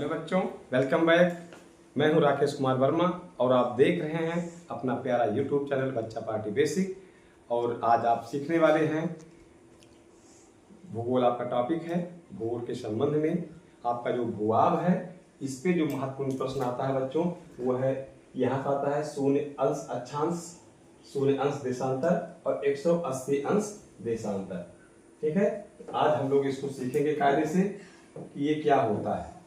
Hello बच्चों, welcome back. मैं हूं राकेश कुमार वर्मा और आप देख रहे हैं अपना प्यारा यूट्यूब चैनल बच्चा पार्टी बेसिक। और आज आप सीखने वाले हैं भूगोल। आपका टॉपिक है भूगोल के संबंध में आपका जो भूभाग है, इस पे जो महत्वपूर्ण प्रश्न आता है बच्चों वो है यहाँ का आता है 0 अक्षांश, 0 देशांतर और 180 अंश देशांतर। ठीक है, आज हम लोग इसको सीखेंगे कायदे से कि ये क्या होता है।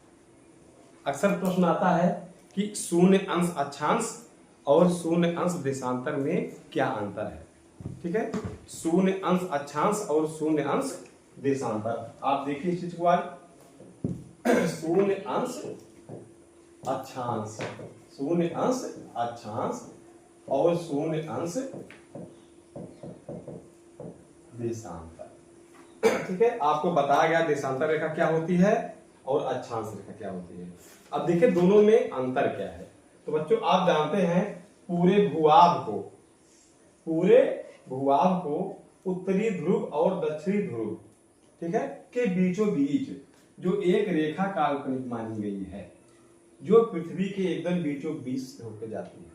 अक्सर प्रश्न आता है कि 0 अक्षांश और 0 देशांतर में क्या अंतर है। ठीक है, 0 अक्षांश और 0 देशांतर। आप देखिए इस चीज को आज 0 अक्षांश, 0 अक्षांश और 0 देशांतर। ठीक है, आपको बताया गया देशांतर रेखा क्या होती है और अक्षांश रेखा क्या होती है। अब देखिए दोनों में अंतर क्या है। तो बच्चों आप जानते हैं पूरे भूभाग को उत्तरी ध्रुव और दक्षिणी ध्रुव, ठीक है, के बीचों बीच जो एक रेखा काल्पनिक मानी गई है जो पृथ्वी के एकदम बीचों बीच होकर जाती है,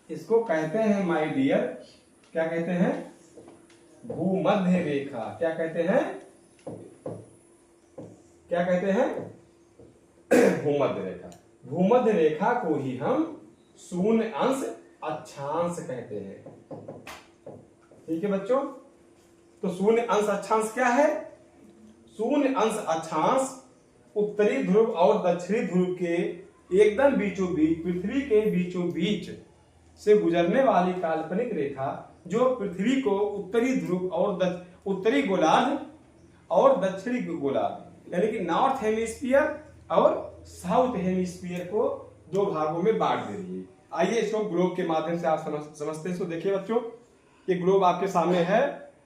इसको कहते हैं माय डियर, क्या कहते हैं, भूमध्य रेखा। क्या कहते हैं, क्या कहते हैं, भूमध्य रेखा। भूमध्य रेखा को ही हम 0 अक्षांश कहते हैं। ठीक है बच्चों, तो 0 अक्षांश क्या है? 0 अक्षांश उत्तरी ध्रुव और दक्षिणी ध्रुव के एकदम बीचों बीच, पृथ्वी के बीचों बीच से गुजरने वाली काल्पनिक रेखा जो पृथ्वी को उत्तरी ध्रुव और उत्तरी गोलार्ध और दक्षिणी गोलार्ध यानी कि नॉर्थ हेमिस्फीयर और साउथ हेमिस्फीयर को दो भागों में बांट दे रही है। आइए इसको ग्लोब के माध्यम से आप समझते हैं। इसको देखिए बच्चों, ये ग्लोब आपके सामने है।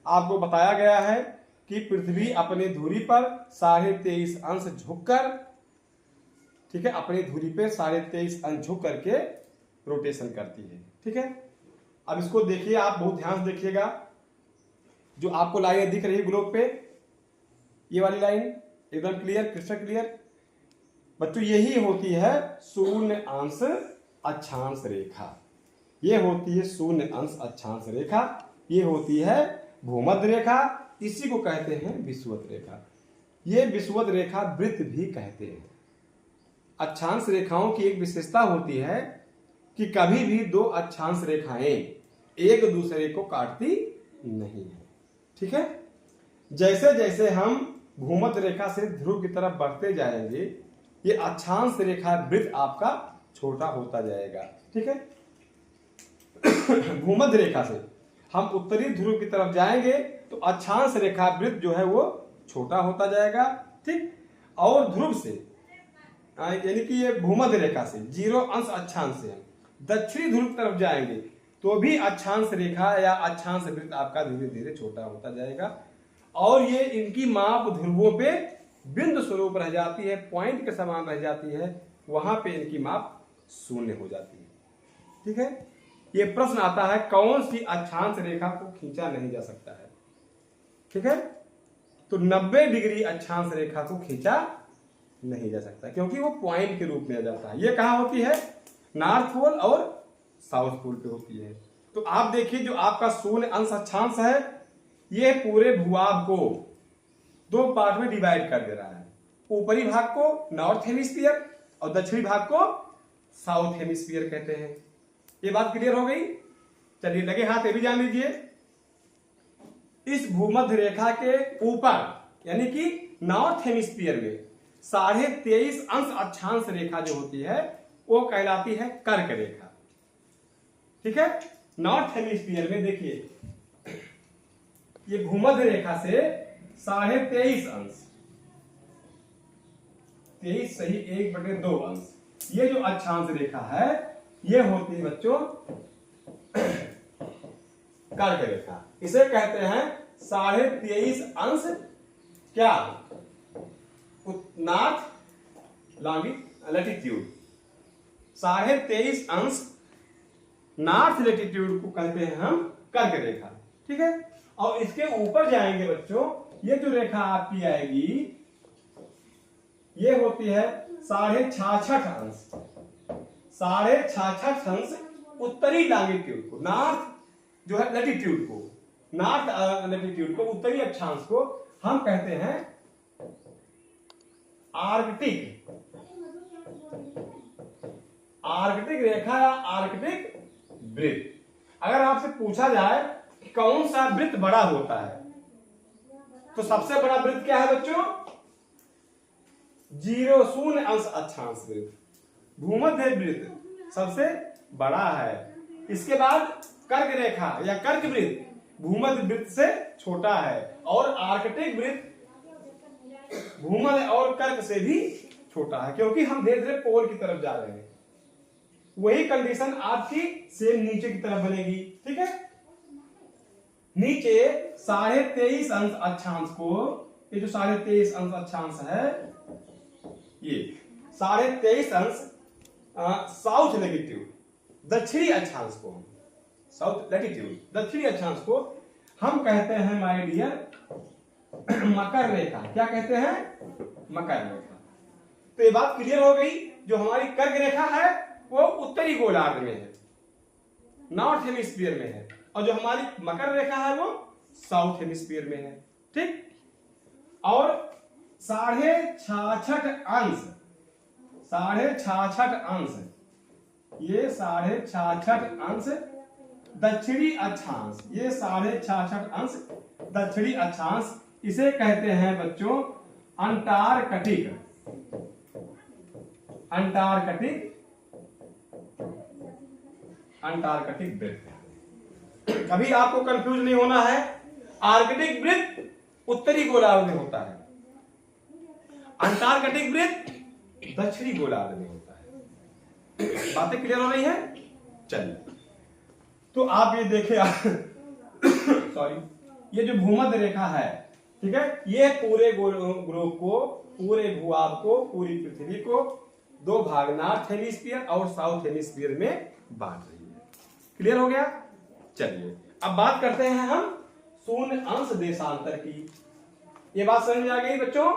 आपको बताया गया है कि पृथ्वी अपने धुरी पर 23.5 अंश झुककर, ठीक है, अपनी धुरी पे 23.5 अंश झुक करके रोटेशन करती है। ठीक है, अब इसको देखिए, आप बहुत ध्यान से देखिएगा। जो आपको लाइन दिख रही है ग्लोब पे, ये वाली लाइन एकदम क्लियर, क्रिस्टल क्लियर बच्चों, यही होती है 0 अक्षांश रेखा। ये होती है 0 अक्षांश रेखा, ये होती है भूमध्य रेखा। इसी को कहते हैं विषुवत रेखा। ये विषुवत रेखा वृत्त भी कहते हैं। अक्षांश रेखाओं की एक विशेषता होती है कि कभी भी दो अक्षांश रेखाएं एक दूसरे को काटती नहीं है। ठीक है, जैसे जैसे हम भूमध्य रेखा से ध्रुव की तरफ बढ़ते जाएंगे, ये अक्षांश रेखा वृत्त आपका छोटा होता जाएगा। ठीक है, भूमध्य रेखा से हम उत्तरी ध्रुव की तरफ जाएंगे तो अक्षांश रेखा वृत्त जो है वो छोटा होता जाएगा। ठीक, और ध्रुव से यानी कि ये भूमध्य रेखा से 0 अक्षांश से हम दक्षिणी ध्रुव की तरफ जाएंगे तो भी अक्षांश रेखा या अक्षांश वृत्त आपका धीरे धीरे छोटा होता जाएगा और ये इनकी माप ध्रुवों पे बिंदु स्वरूप रह जाती है, पॉइंट के समान रह जाती है, वहां पे इनकी माप 0 हो जाती है। ठीक है, ये प्रश्न आता है कौन सी अक्षांश रेखा को खींचा नहीं जा सकता है। ठीक है, तो 90 डिग्री अक्षांश रेखा को खींचा नहीं जा सकता क्योंकि वो पॉइंट के रूप में आ जाता है। ये कहां होती है? नॉर्थ पोल और साउथ पोल पे होती है। तो आप देखिए जो आपका 0 अक्षांश है ये पूरे भूभाग को दो पार्ट में डिवाइड कर दे रहा है। ऊपरी भाग को नॉर्थ हेमिस्फीयर और दक्षिणी भाग को साउथ हेमिस्फीयर कहते हैं। ये बात क्लियर हो गई? चलिए लगे हाथ ये भी जान लीजिए। इस भूमध्य रेखा के ऊपर यानी कि नॉर्थ हेमिस्फीयर में 23.5 अंश अक्षांश रेखा जो होती है वो कहलाती है कर्क रेखा। ठीक है, नॉर्थ हेमिस्फीयर में देखिए ये भूमध्य रेखा से 23.5 अंश, 23 सही 1/2 अंश, ये जो अक्षांश रेखा है ये होती है बच्चों कर्क रेखा। इसे कहते हैं 23.5 अंश क्या, नॉर्थ लैटिट्यूड। 23.5 अंश नॉर्थ लैटिट्यूड को कहते हैं हम कर्क रेखा। ठीक है, और इसके ऊपर जाएंगे बच्चों, ये जो रेखा आपकी आएगी ये होती है 66.5 अंश, 66.5 अंश उत्तरी लॉन्गिट्यूड को, नॉर्थ जो है लैटिट्यूड को, नॉर्थ लैटिट्यूड को, उत्तरी अक्षांश को हम कहते हैं आर्कटिक, आर्कटिक रेखा या आर्कटिक वृत्त। अगर आपसे पूछा जाए कि कौन सा वृत्त बड़ा होता है, तो सबसे बड़ा वृत्त क्या है बच्चों? 0 अंश अक्षांश वृत्त, भूमध्य वृत्त सबसे बड़ा है। इसके बाद कर्क रेखा या कर्क वृत्त भूमध्य वृत्त से छोटा है, और आर्कटिक वृत्त भूमध्य और कर्क से भी छोटा है, क्योंकि हम धीरे धीरे पोल की तरफ जा रहे हैं। वही कंडीशन आपकी सेम नीचे की तरफ बनेगी, ठीक है। नीचे 23.5 अंश अक्षांश को, ये जो 23.5 अंश अक्षांश है, ये 23.5 अंश साउथ लैटिट्यूड, दक्षिणी अक्षांश को, साउथ लैटिट्यूड दक्षिणी अक्षांश को हम कहते हैं माय डियर मकर रेखा। क्या कहते हैं? मकर रेखा। तो ये बात क्लियर हो गई। जो हमारी कर्क रेखा है वो उत्तरी गोलार्ध में है, नॉर्थ हेमिस्फीयर में है, और जो हमारी मकर रेखा है वो साउथ हेमिस्फीयर में है, ठीक। और 66.5 अंश, 66.5 अंश, ये 66.5 अंश दक्षिणी अक्षांश, ये 66.5 अंश दक्षिणी अक्षांश, इसे कहते हैं बच्चों अंटार्कटिक, अंटार्कटिक, अंटार्कटिक वृत्त। कभी आपको कंफ्यूज नहीं होना है, आर्कटिक वृत्त उत्तरी गोलार्ध में होता है, अंटार्कटिक वृत्त दक्षिणी गोलार्ध में होता है। बातें क्लियर हो रही है? चलिए, तो आप ये देखे सॉरी, ये जो भूमध्य रेखा है, ठीक है, ये पूरे ग्लोब को, पूरे भूभाग को, पूरी पृथ्वी को दो भाग, नॉर्थ हेमिस्फीयर और साउथ हेमिस्फीयर में बांट रही है। क्लियर हो गया? चलिए अब बात करते हैं हम शून्य अंश देशांतर की। ये बात समझ में आ गई बच्चों?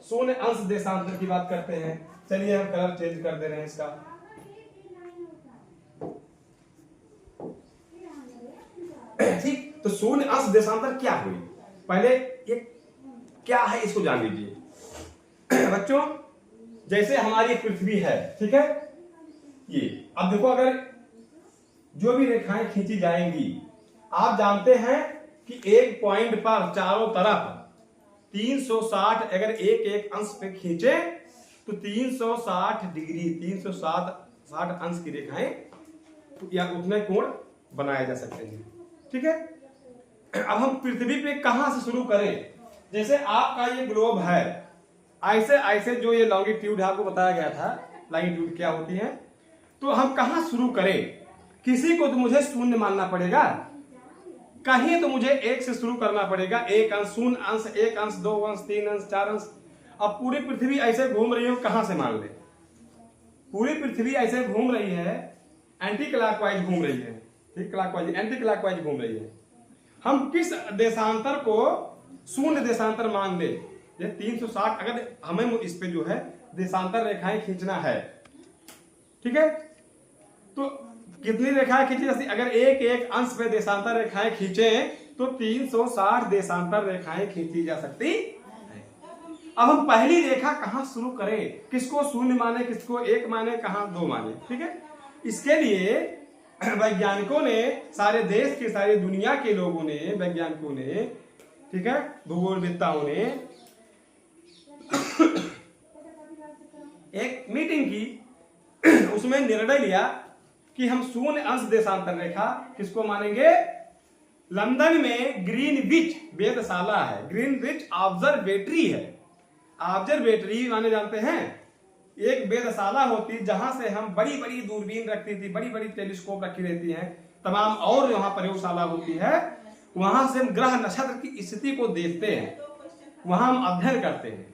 शून्य अंश देशांतर की बात करते हैं। चलिए हम कलर चेंज कर दे रहे हैं इसका। ठीक, तो शून्य अंश देशांतर क्या हुई? पहले ये क्या है इसको जान लीजिए बच्चों। जैसे हमारी पृथ्वी है, ठीक है, ये अब देखो, अगर जो भी रेखाएं खींची जाएंगी, आप जानते हैं कि एक पॉइंट पर चारों तरफ 360, अगर एक एक अंश पे खींचे तो 360 डिग्री, 360 अंश की रेखाएं या उतने कोण बनाए जा सकते हैं, ठीक है। अब हम पृथ्वी पे कहां से शुरू करें? जैसे आपका ये ग्लोब है, ऐसे ऐसे जो ये लॉन्गिट्यूड आपको बताया गया था, लॉन्गिट्यूड क्या होती है, तो हम कहां शुरू करें? किसी को तो मुझे शून्य मानना पड़ेगा, कहीं तो मुझे एक से शुरू करना पड़ेगा। एक अंश, शून्य अंश, एक अंश, 2 अंश, 3 अंश, 4 अंश। अब पूरी पृथ्वी ऐसे घूम रही है, कहां से मान ले? पूरी पृथ्वी ऐसे घूम रही है, एंटी क्लॉकवाइज घूम रही है, ठीक, क्लॉकवाइज एंटी क्लॉकवाइज घूम रही है। हम किस देशांतर को शून्य देशांतर मान ले? 360, अगर हमें इस पे जो है देशांतर रेखाएं खींचना है, ठीक है, तो कितनी रेखाएं खींची जाती? अगर एक एक अंश पे देशांतर रेखाएं खींचे तो 360 देशांतर रेखाएं खींची जा सकती है। अब हम पहली रेखा कहां शुरू करें? किसको शून्य माने, किसको एक माने, कहां 2 माने, ठीक है। इसके लिए वैज्ञानिकों ने, सारे देश के, सारी दुनिया के लोगों ने, वैज्ञानिकों ने, ठीक है, भूगोलवेत्ताओं ने एक मीटिंग की, उसमें निर्णय लिया कि हम शून्य अंश देशांतर रेखा किसको मानेंगे? लंदन में ग्रीनविच वेधशाला है, ग्रीनविच ऑब्जर्वेटरी है। ऑब्जर्वेटरी माने जानते हैं, एक वेधशाला होती जहां से हम बड़ी बड़ी दूरबीन रखती थी, बड़ी बड़ी टेलीस्कोप रखी रहती हैं, तमाम और वहां प्रयोगशाला होती है, वहां से हम ग्रह नक्षत्र की स्थिति को देखते हैं, वहां हम अध्ययन करते हैं,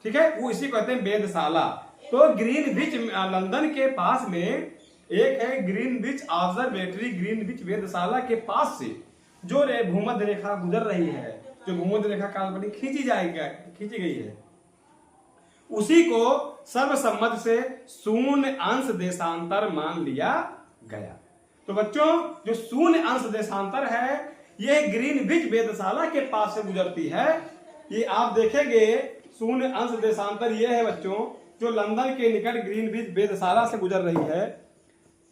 ठीक है, वो इसी कहते हैं वेधशाला। तो ग्रीनविच लंदन के पास में एक है ग्रीनविच ऑब्जर्वेटरी, ग्रीनविच वेधशाला के पास से जो भूमध्य रेखा गुजर रही है, जो भूमध्य रेखा काल्पनिक खींची गई है, उसी को सर्वसम्मति से शून्य अंश देशांतर मान लिया गया। तो बच्चों जो शून्य अंश देशांतर है ये ग्रीनविच वेधशाला के पास से गुजरती है। ये आप देखेंगे शून्य अंश देशांतर ये है बच्चों जो लंदन के निकट ग्रीनविच वेधशाला से गुजर रही है।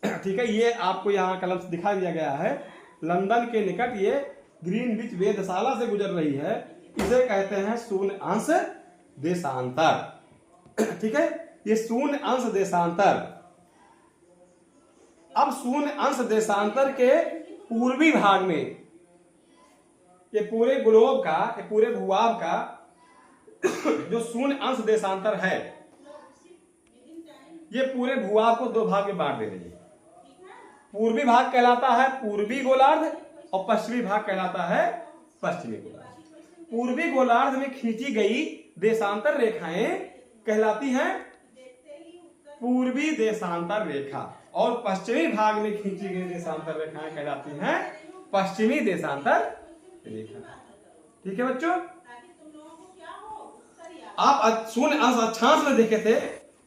ठीक है, ये आपको यहाँ कलम से दिखा दिया गया है। लंदन के निकट ये ग्रीनविच वेधशाला से गुजर रही है, इसे कहते हैं शून्य अंश देशांतर। ठीक है, ये शून्य अंश देशांतर। अब शून्य अंश देशांतर के पूर्वी भाग में ये पूरे ग्लोब का, ये पूरे भूभाग का जो शून्य अंश देशांतर है ये पूरे भूभाग को दो भाग में बांट दे रही है। पूर्वी भाग कहलाता है पूर्वी गोलार्ध और पश्चिमी भाग कहलाता है पश्चिमी गोलार्ध। पूर्वी गोलार्ध में खींची गई देशांतर रेखाएं कहलाती हैं पूर्वी देशांतर रेखा और पश्चिमी भाग में खींची गई देशांतर रेखाएं कहलाती हैं पश्चिमी देशांतर रेखा। ठीक है बच्चों, आप शून्य अंश अक्षांश में देखे थे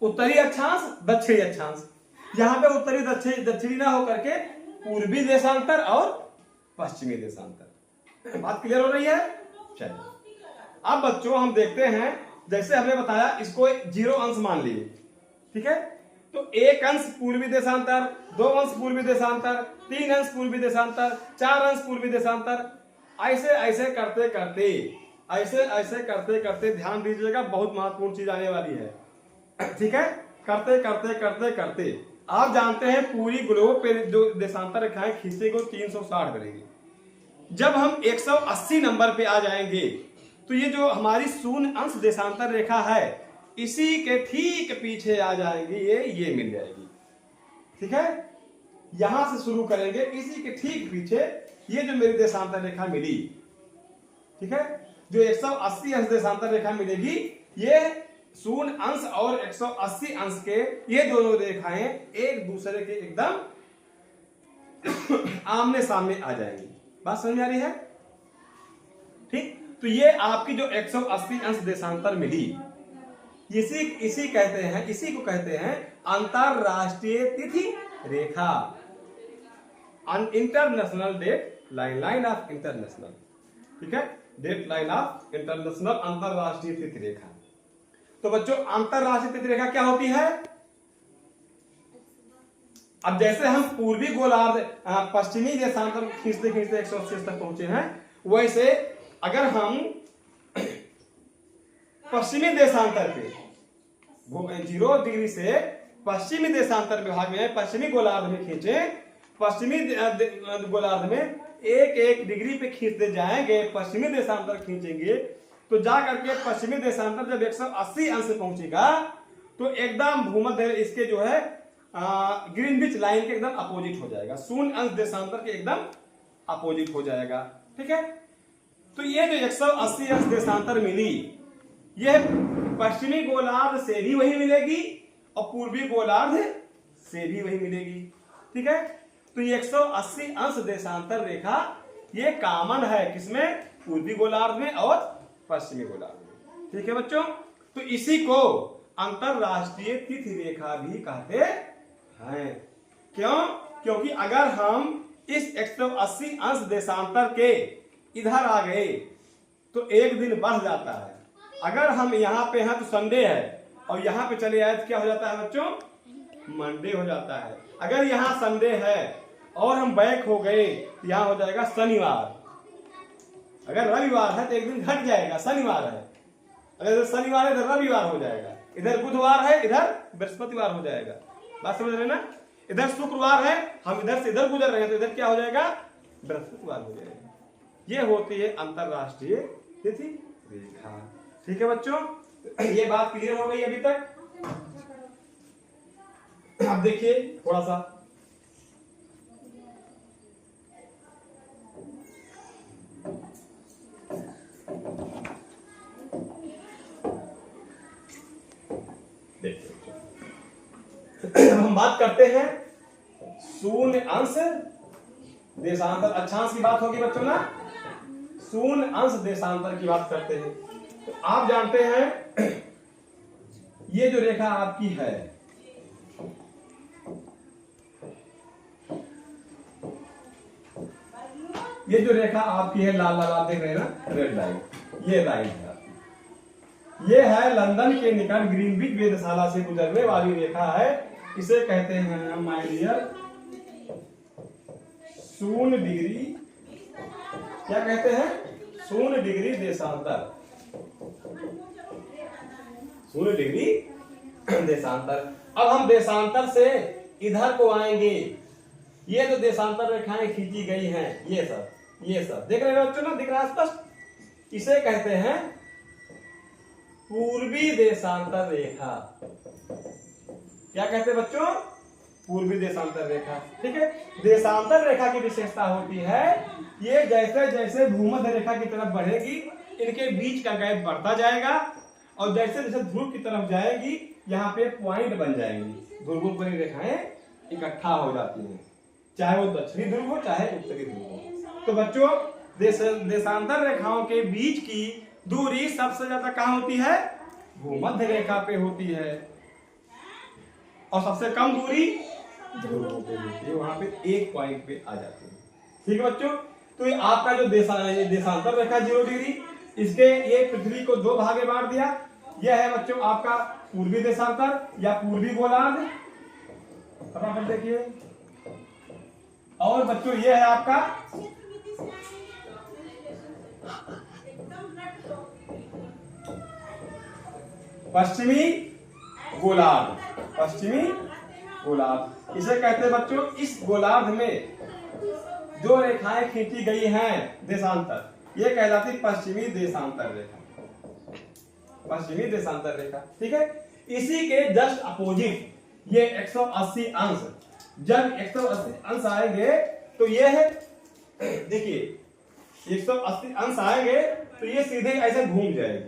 उत्तरी अक्षांश दक्षिणी अक्षांश, यहाँ पे उत्तरी दक्षिणी ना होकर के पूर्वी देशांतर और पश्चिमी देशांतर। बात क्लियर हो रही है? चलिए अब बच्चों हम देखते हैं, जैसे हमने बताया इसको 0 अंश मान लिए। ठीक है, तो 1 अंश पूर्वी देशांतर, 2 अंश पूर्वी देशांतर, 3 अंश पूर्वी देशांतर, 4 अंश पूर्वी देशांतर, ऐसे ऐसे करते करते ध्यान दीजिएगा, बहुत महत्वपूर्ण चीज आने वाली है। ठीक है, करते आप जानते हैं पूरी ग्लोब पे जो देशांतर रेखाएं खींचेगी वो 360 करेगी। जब हम 180 नंबर पे आ जाएंगे तो ये जो हमारी शून्य अंश देशांतर रेखा है इसी के ठीक पीछे आ जाएगी, ये मिल जाएगी। ठीक है, यहां से शुरू करेंगे, इसी के ठीक पीछे ये जो मेरी देशांतर रेखा मिली। ठीक है, जो 180 अंश देशांतर रेखा मिलेगी ये शून्य अंश और 180 अंश के ये दोनों रेखाएं एक दूसरे के एकदम आमने सामने आ जाएंगी। बात समझ आ रही है? ठीक, तो ये आपकी जो 180 अंश देशांतर मिली इसी को कहते हैं अंतरराष्ट्रीय तिथि रेखा, international date line of international. ठीक है, डेट लाइन ऑफ इंटरनेशनल अंतरराष्ट्रीय तिथि रेखा। तो बच्चों अंतरराष्ट्रीय तिथि रेखा क्या होती है? अब जैसे हम पूर्वी गोलार्ध पश्चिमी देशांतर खींचते 180 तक पहुंचे हैं, वैसे अगर हम पश्चिमी देशांतर पे 0 डिग्री से पश्चिमी देशांतर विभाग में पश्चिमी गोलार्ध में खींचे, पश्चिमी गोलार्ध में 1 डिग्री पे खींचते जाएंगे, पश्चिमी देशांतर खींचेंगे तो जा करके पश्चिमी देशांतर जब 180 अंश पहुंचेगा तो एकदम भूमध्य इसके जो है ग्रीनविच लाइन के एकदम अपोजिट हो जाएगा, शून्य अंश देशांतर के एकदम अपोजिट हो जाएगा। ठीक है, तो ये जो 180 अंश देशांतर मिली यह पश्चिमी गोलार्ध से भी वही मिलेगी और पूर्वी गोलार्ध से भी वही मिलेगी। ठीक है, तो ये 180 अंश देशांतर रेखा ये कॉमन है किसमें? पूर्वी गोलार्ध में और पश्चिमी गोलार्ध में। ठीक है बच्चों, तो इसी को अंतरराष्ट्रीय तिथि रेखा भी कहते हैं। क्यों? क्योंकि अगर हम इस 180 अंश देशांतर के इधर आ गए तो एक दिन बढ़ जाता है। अगर हम यहाँ पे हैं तो संडे है और यहाँ पे चले आए तो क्या हो जाता है बच्चों? मंडे हो जाता है। अगर यहाँ संडे है और हम बैक हो गए तो यहाँ हो जाएगा शनिवार। अगर रविवार है तो एक दिन घट जाएगा, शनिवार है। अगर शनिवार है तो रविवार हो जाएगा, इधर बुधवार है इधर बृहस्पतिवार हो जाएगा। बात समझ रहे ना? इधर शुक्रवार है हम इधर से इधर गुजर रहे हैं तो इधर क्या हो जाएगा? बृहस्पतिवार हो जाएगा। ये होती है अंतरराष्ट्रीय तिथि रेखा। ठीक है बच्चों, ये बात क्लियर हो गई अभी तक? अब देखिए थोड़ा सा हम बात करते हैं शून्य अंश देशांतर अक्षांश की बात होगी बच्चों ना। शून्य अंश देशांतर की बात करते हैं तो आप जानते हैं ये जो रेखा आपकी है, ये जो रेखा आपकी है लाल लाल आप देख रहे हैं ना, रेड लाइन, ये लाइन है आपकी। ये है लंदन के निकट ग्रीनविच वेधशाला से गुजरने वाली रेखा है। इसे कहते हैं माय डियर 0 डिग्री, क्या कहते हैं, 0 डिग्री देशांतर, 0 डिग्री देशांतर। अब हम देशांतर से इधर को आएंगे। ये जो देशांतर रेखाएं खींची गई हैं, ये सब देख रहे हो बच्चों ना, दिख रहा है स्पष्ट। इसे कहते हैं पूर्वी देशांतर रेखा। क्या कहते हैं बच्चों, पूर्वी देशांतर रेखा। ठीक है, देशांतर रेखा की विशेषता होती है, ये जैसे जैसे भूमध्य रेखा की तरफ बढ़ेगी, इनके बीच का गैप बढ़ता जाएगा, और जैसे जैसे ध्रुव की तरफ जाएगी, यहाँ पे पॉइंट बन जाएंगी, ध्रुवों पर रेखाएं इकट्ठा हो जाती हैं, चाहे वो दक्षिणी ध्रुव हो चाहे उत्तरी ध्रुव हो। तो बच्चों, देशांतर रेखाओं के बीच की दूरी सबसे ज्यादा कहाँ होती है, भूमध्य रेखा पे होती है, और सबसे कम दूरी ध्रुवों पे होती है, वहां पे एक पॉइंट पे आ जाती है। ठीक है बच्चों, तो ये आपका जो देशांतर रेखा 0 डिग्री, इसके ये पृथ्वी को 2 भागे बांट दिया। यह है बच्चों आपका पूर्वी देशांतर या पूर्वी गोलार्ध, फटाफट देखिए। और बच्चों ये है आपका पश्चिमी गोलार्ध, पश्चिमी गोलार्ध। इसे कहते हैं बच्चों, इस गोलार्ध में जो रेखाएं खींची गई हैं देशांतर, ये कहलाती पश्चिमी देशांतर रेखा, पश्चिमी देशांतर रेखा। ठीक है, इसी के जस्ट अपोजिट ये 180 अंश, जब 180 अंश आएंगे तो ये है, देखिए 180 अंश आएंगे तो ये सीधे ऐसे घूम जाएगी,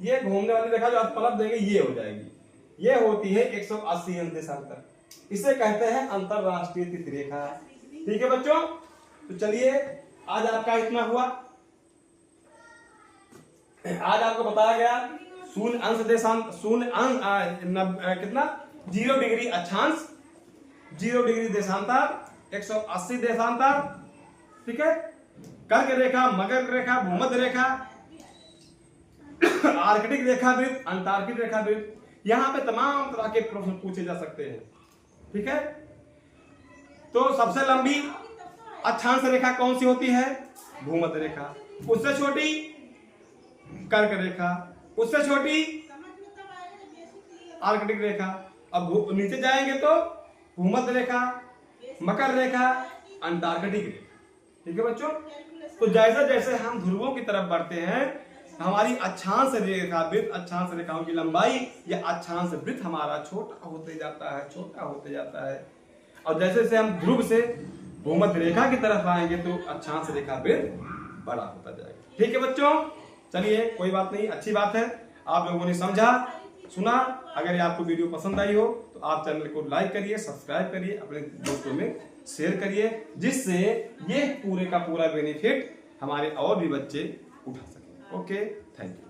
ये घूमने वाली रेखा जो आप पलट देंगे ये हो जाएगी, ये होती है 180 अंश देशांतर। इसे कहते हैं अंतरराष्ट्रीय तिथि रेखा। ठीक है बच्चों, तो चलिए आज आपका इतना हुआ। आज आपको बताया गया 0 अंश देशांत, 0 अंश कितना 0 डिग्री अक्षांश, 0 डिग्री देशांतर, 180 देशांतर। ठीक है, कर्क रेखा, मकर रेखा, भूमध्य रेखा, आर्कटिक रेखा वृत्त, अंटार्कटिक रेखा वृत्त, यहां पे तमाम तरह के प्रश्न पूछे जा सकते हैं। ठीक है, तो सबसे लंबी अक्षांश रेखा कौन सी होती है, भूमध्य रेखा, उससे छोटी कर्क रेखा, उससे छोटी आर्कटिक रेखा। अब नीचे जाएंगे तो भूमध्य रेखा, मकर रेखा, अंटार्कटिक रेखा। ठीक है बच्चों, तो जैसे जैसे हम ध्रुवों की तरफ बढ़ते हैं, हमारी अक्षांश रेखा वृत्त, अक्षांश रेखाओं की लंबाई या अक्षांश वृत्त हमारा छोटा होते जाता है, छोटा होते जाता है। और जैसे जैसे हम ध्रुव से भूमध्य रेखा की तरफ आएंगे तो अक्षांश रेखा वृत्त बड़ा होता जाएगा। ठीक है बच्चों, चलिए कोई बात नहीं, अच्छी बात है, आप लोगों ने समझा सुना। अगर ये आपको वीडियो पसंद आई हो तो आप चैनल को लाइक करिए, सब्सक्राइब करिए, अपने दोस्तों में शेयर करिए, जिससे ये पूरे का पूरा बेनिफिट हमारे और भी बच्चे उठा सकें। Okay, thank you.